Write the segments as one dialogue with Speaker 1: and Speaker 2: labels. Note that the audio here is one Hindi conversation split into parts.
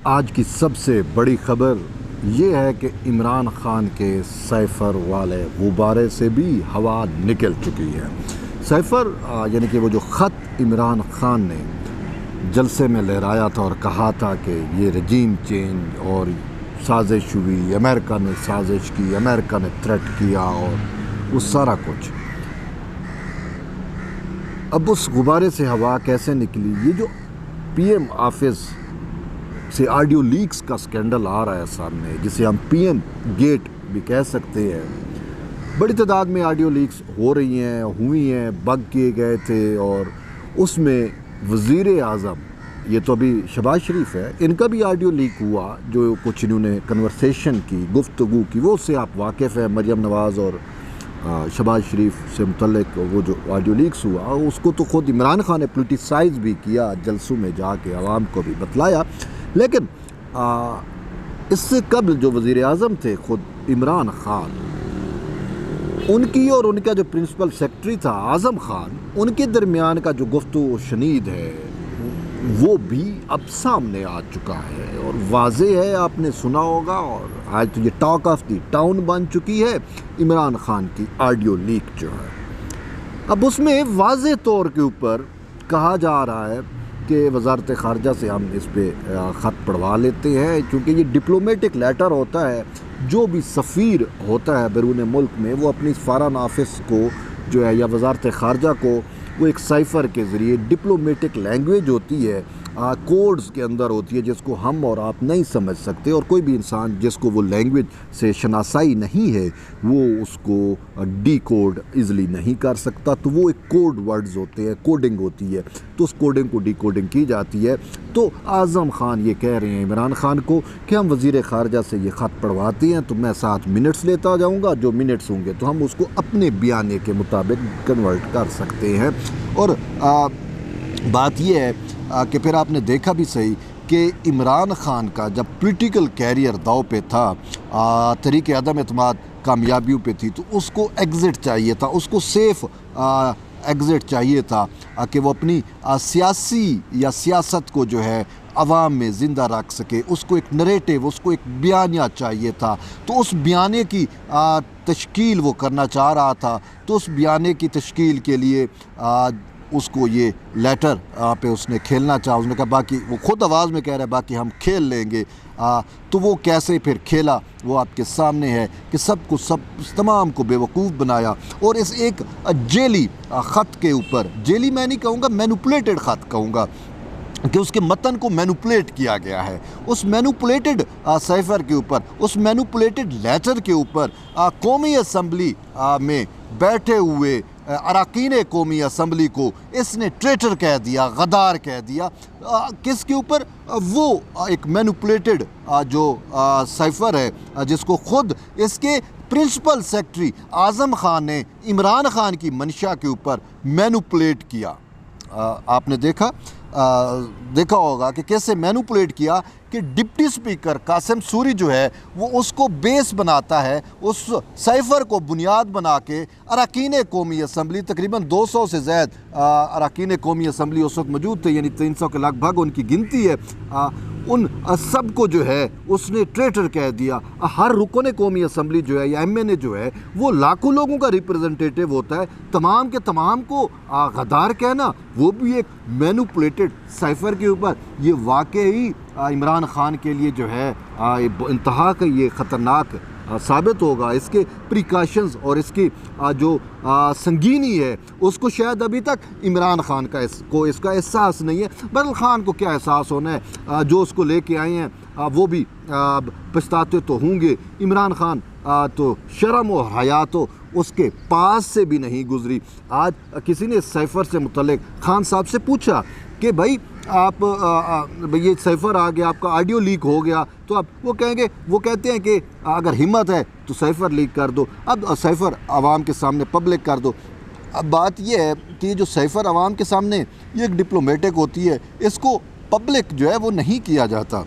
Speaker 1: आज की सबसे बड़ी खबर ये है कि इमरान खान के साइफ़र वाले गुब्बारे से भी हवा निकल चुकी है। साइफ़र यानी कि वो जो ख़त इमरान खान ने जलसे में लहराया था और कहा था कि ये रजीम चेंज और साजिश हुई, अमेरिका ने साजिश की, अमेरिका ने थ्रेट किया और वो सारा कुछ। अब उस गुब्बारे से हवा कैसे निकली? ये जो पीएम ऑफिस से ऑडियो लीक्स का स्कैंडल आ रहा है सामने, जिसे हम पीएम गेट भी कह सकते हैं। बड़ी तादाद में ऑडियो लीक्स हो रही हैं, हुई हैं, बग किए गए थे और उसमें वज़ीर आज़म, ये तो अभी शहबाज शरीफ है, इनका भी ऑडियो लीक हुआ, जो कुछ इन्होंने कन्वर्सेशन की, गुफ्तगू की, वो से आप वाकिफ़ है। मरियम नवाज़ और शहबाज शरीफ से मुतल्लिक वो जो ऑडियो लीक्स हुआ, उसको तो ख़ुद इमरान खान ने पोलिटिसाइज़ भी किया, जलसों में जाके आवाम को भी बतलाया। लेकिन इससे कबल जो वज़ीर आज़म थे ख़ुद इमरान खान, उनकी और उनका जो प्रिंसिपल सेक्रेटरी था आज़म खान, उनके दरमियान का जो गुफ्तगू शनीद है वो भी अब सामने आ चुका है और वाज़े है, आपने सुना होगा। और आज तो ये टॉक ऑफ द टाउन बन चुकी है इमरान खान की ऑडियो लीक जो है। अब उसमें वाज़े तौर के ऊपर कहा जा रहा है कि वज़ारत ख़ारजा से हम इस पर ख़त पढ़वा लेते हैं, क्योंकि ये डिप्लोमेटिक लेटर होता है। जो भी सफ़ीर होता है बैरून मुल्क में, वो अपनी फ़ॉरेन ऑफिस को जो है या वज़ारत ख़ारजा को वो एक साइफ़र के ज़रिए, डिप्लोमेटिक लैंग्वेज होती है, कोड्स के अंदर होती है, जिसको हम और आप नहीं समझ सकते, और कोई भी इंसान जिसको वो लैंग्वेज से शनासाई नहीं है वो उसको डी कोड ईज़िली नहीं कर सकता। तो वो एक कोड वर्ड्स होते हैं, कोडिंग होती है, तो उस कोडिंग को डी कोडिंग की जाती है। तो आज़म खान ये कह रहे हैं इमरान खान को कि हम वज़ीर ख़ारजा से ये ख़त पढ़वाते हैं तो मैं 7 मिनट्स लेता जाऊँगा, जो मिनट्स होंगे तो हम उसको अपने बयाने के मुताबिक कन्वर्ट कर सकते हैं। और बात यह है कि फिर आपने देखा भी सही कि इमरान खान का जब पॉलिटिकल कैरियर दाव पे था, तरीक़े अदम एतमाद कामयाबियों पे थी, तो उसको एग्ज़िट चाहिए था, उसको सेफ़ एग्ज़िट चाहिए था कि वो अपनी सियासी या सियासत को जो है अवाम में ज़िंदा रख सके। उसको एक नरेटिव, उसको एक बयानिया चाहिए था, तो उस बयाने की तश्कील वो करना चाह रहा था। तो उस बयाने की तश्कील के लिए उसको ये लेटर पे उसने खेलना चाहा। उसने कहा बाकी, वो ख़ुद आवाज़ में कह रहा है बाकी हम खेल लेंगे। तो वो कैसे फिर खेला वो आपके सामने है कि सबको तमाम को बेवकूफ़ बनाया। और इस एक जेली ख़त के ऊपर, जेली मैं नहीं कहूँगा, मैनिपुलेटेड ख़त कहूँगा, कि उसके मतन को मैनिपुलेट किया गया है। उस मैनिपुलेटेड साइफ़र के ऊपर, उस मैनिपुलेटेड लेटर के ऊपर कौमी असम्बली में बैठे हुए अरकान कौमी असम्बली को इसने ट्रेटर कह दिया, गद्दार कह दिया। किसके ऊपर? वो एक मैनिपुलेटेड जो साइफ़र है, जिसको ख़ुद इसके प्रिंसिपल सेक्रेटरी आज़म खान ने इमरान खान की मंशा के ऊपर मैनिपुलेट किया। आपने देखा होगा कि कैसे मैनिपुलेट किया कि डिप्टी स्पीकर कासिम सूरी जो है वो उसको बेस बनाता है, उस साइफ़र को बुनियाद बना के अरकान कौमी असम्बली, तकरीबन 200 से ज़ायद अरकान कौमी असम्बली उस वक्त मौजूद थे, यानी 300 के लगभग उनकी गिनती है। उन सब को जो है उसने ट्रेटर कह दिया। हर रुकन कौमी असम्बली जो है या MNA जो है वो लाखों लोगों का रिप्रेजेंटेटिव होता है। तमाम के तमाम को गद्दार कहना, वो भी एक मैनिपुलेटेड साइफ़र के ऊपर, ये वाकई इमरान खान के लिए जो है इंतहा का ये ख़तरनाक साबित होगा। इसके प्रिकॉशंस और इसकी जो संगीनी है उसको शायद अभी तक इमरान खान का इसका एहसास नहीं है। बदल खान को क्या एहसास होना है? जो उसको लेके आए हैं वो भी पछताते तो होंगे। इमरान खान तो शर्म और हया तो उसके पास से भी नहीं गुजरी। आज किसी ने साइफ़र से मुतल्लिक खान साहब से पूछा कि भाई आप ये साइफ़र आ गया, आपका ऑडियो लीक हो गया, तो अब वो कहते हैं कि अगर हिम्मत है तो साइफ़र लीक कर दो, अब साइफ़र आवाम के सामने पब्लिक कर दो। अब बात यह है कि जो साइफ़र आवाम के सामने ये एक डिप्लोमेटिक होती है, इसको पब्लिक जो है वो नहीं किया जाता।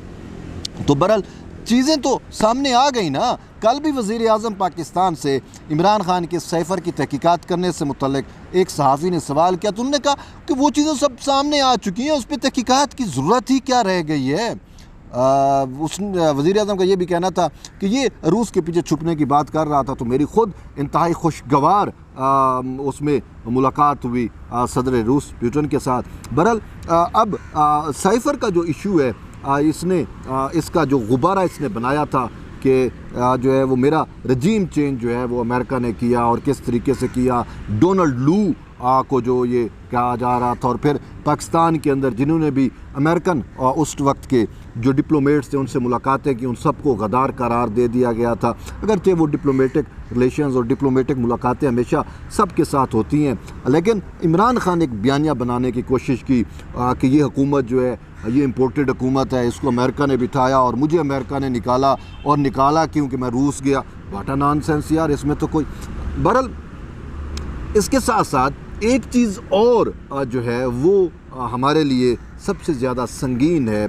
Speaker 1: तो बहरहाल चीज़ें तो सामने आ गई ना। कल भी वज़ीर आज़म पाकिस्तान से इमरान खान के साइफ़र की तहकीकात करने से मुतल्लिक एक सहाफ़ी ने सवाल किया, तो उन्होंने कहा कि वो चीज़ें सब सामने आ चुकी हैं, उस पर तहकीकात की ज़रूरत ही क्या रह गई है। उस वज़ीर-ए-आज़म का ये भी कहना था कि ये रूस के पीछे छुपने की बात कर रहा था। तो मेरी ख़ुद इंतहाई खुशगवार उसमें मुलाकात हुई सदर रूस पुतिन के साथ। बहरहाल अब साइफ़र का जो इशू है, इसने इसका जो गुब्बारा इसने बनाया था कि जो है वो मेरा रजीम चेंज जो है वो अमेरिका ने किया और किस तरीके से किया, डोनाल्ड लू को जो ये कहा जा रहा था, और फिर पाकिस्तान के अंदर जिन्होंने भी अमेरिकन उस वक्त के जो डिप्लोमेट्स थे उनसे मुलाकातें की, उन सबको गद्दार करार दे दिया गया था। अगरचे वो डिप्लोमेटिक रिलेशंस और डिप्लोमेटिक मुलाकातें हमेशा सब के साथ होती हैं, लेकिन इमरान खान ने एक बयानिया बनाने की कोशिश की कि ये हुकूमत जो है ये इम्पोर्टेड हुकूमत है, इसको अमेरिका ने बिठाया और मुझे अमेरिका ने निकाला, और निकाला क्योंकि मैं रूस गया। वाटा नॉनसेंस यार, इसमें तो कोई। बहरहाल इसके साथ साथ एक चीज़ और जो है वो हमारे लिए सबसे ज़्यादा संगीन है,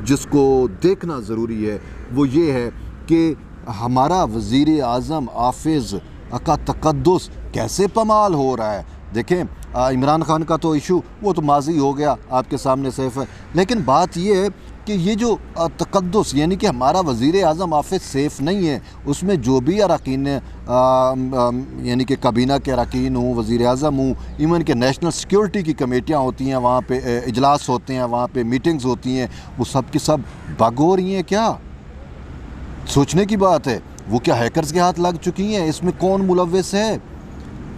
Speaker 1: जिसको देखना ज़रूरी है, वो ये है कि हमारा वज़ीर आज़म हाफ़िज़ का तक़द्दुस कैसे पमाल हो रहा है। देखें, इमरान खान का तो इशू वो तो माजी हो गया, आपके सामने सेफ है, लेकिन बात ये है कि ये जो तक़द्दुस यानी कि हमारा वज़ीर आज़म हाफ़िज़ सेफ़ नहीं है, उसमें जो भी अरकान यानी कि काबीना के अरकान हूँ, वज़ीर आज़म हूँ, इवन के नेशनल सिक्योरिटी की कमेटियाँ होती हैं, वहाँ पे इजलास होते हैं, वहाँ पे मीटिंग्स होती हैं, वो सब की सब बग हो रही हैं। क्या सोचने की बात है, वो क्या हैकर्स के हाथ लग चुकी हैं? इसमें कौन मुलव्विस है?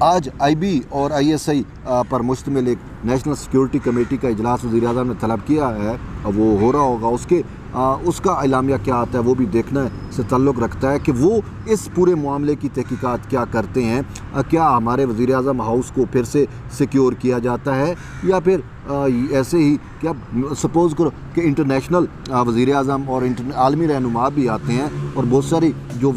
Speaker 1: आज IB और ISI पर मुश्तमिल एक नेशनल सिक्योरिटी कमेटी का इजलास वज़ीर आज़म ने तलब किया है, वो हो रहा होगा, उसका इलामिया क्या आता है वो भी देखने से ताल्लुक़ रखता है कि वो इस पूरे मामले की तहकीकात क्या करते हैं। क्या हमारे वज़ीर आज़म हाउस को फिर से सिक्योर किया जाता है, या फिर ऐसे ही क्या सपोज़ करो कि इंटरनेशनल वज़ीर आज़म और आलमी रहनुमा भी आते हैं और बहुत सारी जो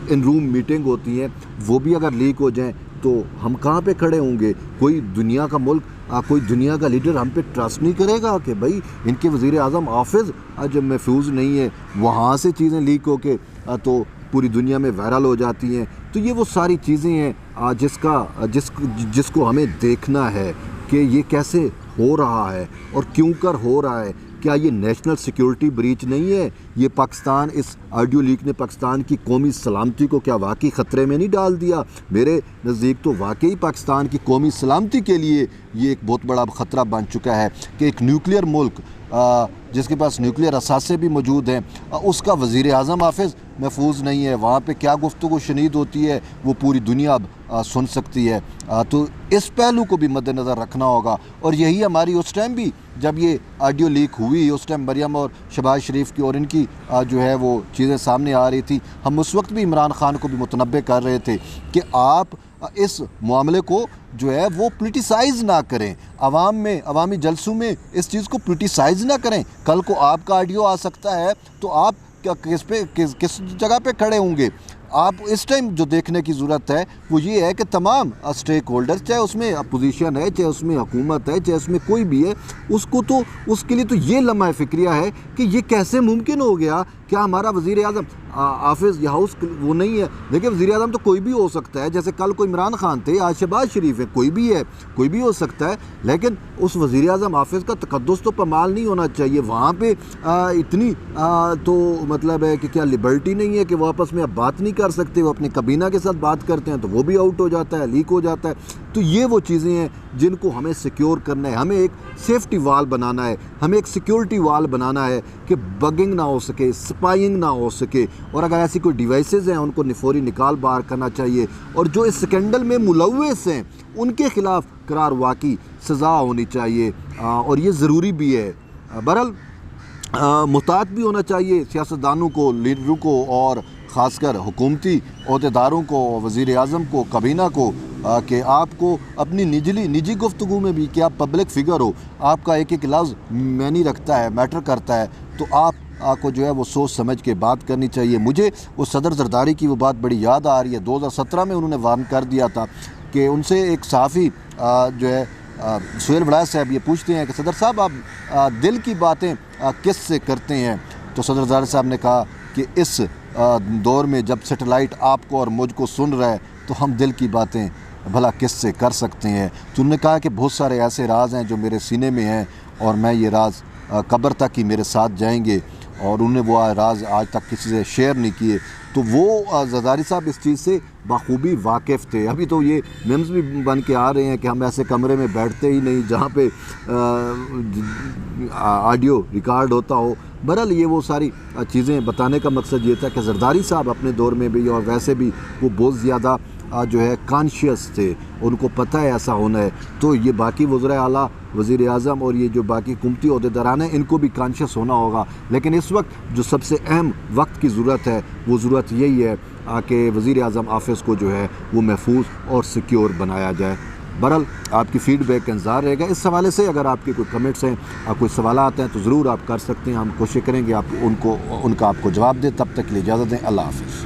Speaker 1: इन रूम मीटिंग होती हैं वो भी अगर लीक हो जाएँ तो हम कहाँ पे खड़े होंगे? कोई दुनिया का मुल्क, कोई दुनिया का लीडर हम पे ट्रस्ट नहीं करेगा कि भाई इनके वज़ीर आज़म हाफ़िज़ जब महफूज नहीं है, वहाँ से चीज़ें लीक हो के तो पूरी दुनिया में वायरल हो जाती हैं। तो ये वो सारी चीज़ें हैं जिसको हमें देखना है कि ये कैसे हो रहा है और क्यों कर हो रहा है। क्या ये नेशनल सिक्योरिटी ब्रीच नहीं है? ये पाकिस्तान, इस ऑडियो लीक ने पाकिस्तान की कौमी सलामती को क्या वाकई ख़तरे में नहीं डाल दिया? मेरे नज़दीक तो वाकई पाकिस्तान की कौमी सलामती के लिए ये एक बहुत बड़ा ख़तरा बन चुका है कि एक न्यूक्लियर मुल्क जिसके पास न्यूक्लियर असासे भी मौजूद हैं, उसका वज़ीर आज़म हाफ़िज़ महफूज नहीं है। वहाँ पे क्या गुफ्तगू शनीद होती है वो पूरी दुनिया अब सुन सकती है। तो इस पहलू को भी मद्देनज़र रखना होगा। और यही हमारी उस टाइम भी जब ये ऑडियो लीक हुई, उस टाइम मरियम और शहबाज शरीफ की और इनकी जो है वो चीज़ें सामने आ रही थी, हम उस वक्त भी इमरान खान को भी मुतनब्बे कर रहे थे कि आप इस मामले को जो है वो पोलिटिसाइज़ ना करें, आवाम में, अवामी जलसों में इस चीज़ को पोलिटिसाइज़ ना करें। कल को आपका ऑडियो आ सकता है तो आप किस जगह पे खड़े होंगे? आप इस टाइम जो देखने की ज़रूरत है वो ये है कि तमाम स्टेक होल्डर्स, चाहे उसमें अपोजिशन है, चाहे उसमें हुकूमत है, चाहे उसमें कोई भी है, उसके लिए तो ये लम्हा फ़िक्रिया है कि ये कैसे मुमकिन हो गया। क्या हमारा वज़ीर आज़म हाफ़िज़ या हाउस वो नहीं है? देखिए, वज़ीर आज़म तो कोई भी हो सकता है, जैसे कल को इमरान खान थे, आज शहबाज शरीफ है, कोई भी हो सकता है, लेकिन उस वज़ीर आज़म हाफ़िज़ का तक़द्दुस तो पमाल नहीं होना चाहिए। वहाँ पे इतनी तो मतलब है कि क्या लिबर्टी नहीं है कि वो आपस में अब बात नहीं कर सकते? वो अपनी काबीना के साथ बात करते हैं तो वो भी आउट हो जाता है, लीक हो जाता है। तो ये वो चीज़ें हैं जिनको हमें सिक्योर करना है, हमें एक सेफ्टी वाल बनाना है, हमें एक सिक्योरिटी वाल बनाना है कि बगिंग ना हो सके, स्पाइंग ना हो सके, और अगर ऐसी कोई डिवाइसेज़ हैं उनको फौरी निकाल बाहर करना चाहिए, और जो इस स्कैंडल में मुलव्विस हैं उनके ख़िलाफ़ करार वाक़ई सज़ा होनी चाहिए, और ये ज़रूरी भी है। बहरहाल मुहतात भी होना चाहिए सियासतदानों को, लीडरों को, और ख़ासकर हुकूमती अहदेदारों को, वज़ीर आज़म को, काबीना को, कि आपको अपनी निजी गुफ्तगू में भी, कि आप पब्लिक फ़िगर हो, आपका एक एक लफ्ज़ मायने रखता है, मैटर करता है, तो आपको जो है वो सोच समझ के बात करनी चाहिए। मुझे वो सदर ज़रदारी की वो बात बड़ी याद आ रही है। 2017 में उन्होंने वार्न कर दिया था कि उनसे एक सहाफ़ी जो है सुहेल वड़ाइच साहब ये पूछते हैं कि सदर साहब आप दिल की बातें किस से करते हैं? तो सदर ज़रदारी साहब ने कहा कि इस दौर में जब सैटेलाइट आपको और मुझको सुन रहा है तो हम दिल की बातें भला किस से कर सकते हैं? तो उन्होंने कहा कि बहुत सारे ऐसे राज हैं जो मेरे सीने में हैं और मैं ये राज कब्र तक ही मेरे साथ जाएंगे और उन्हें वो राज आज तक किसी से शेयर नहीं किए। तो वो ज़रदारी साहब इस चीज़ से बखूबी वाकिफ़ थे। अभी तो ये मेम्स भी बन के आ रहे हैं कि हम ऐसे कमरे में बैठते ही नहीं जहाँ पे ऑडियो रिकॉर्ड होता हो। बहरहाल ये वो सारी चीज़ें बताने का मकसद ये था कि ज़रदारी साहब अपने दौर में भी और वैसे भी वो बहुत ज़्यादा जो है कॉन्शियस थे, उनको पता है ऐसा होना है। तो ये बाकी वज़ीर आला, वज़ीर आज़म और ये जो बाकी हुकूमती अहदेदारान हैं इनको भी कॉन्शियस होना होगा। लेकिन इस वक्त जो सबसे अहम वक्त की ज़रूरत है वो ज़रूरत यही है कि वज़ीर आज़म ऑफ़िस को जो है वो महफूज और सिक्योर बनाया जाए। बहरहाल आपकी फ़ीडबैक का इंतज़ार रहेगा। इस हवाले से अगर आपके कोई कमेंट्स हैं, कोई सवाल आते हैं तो ज़रूर आप कर सकते हैं। हम कोशिश करेंगे आप उनका आपको जवाब दें। तब तक के लिए इजाज़त दें। अल्लाह हाफ़िज़।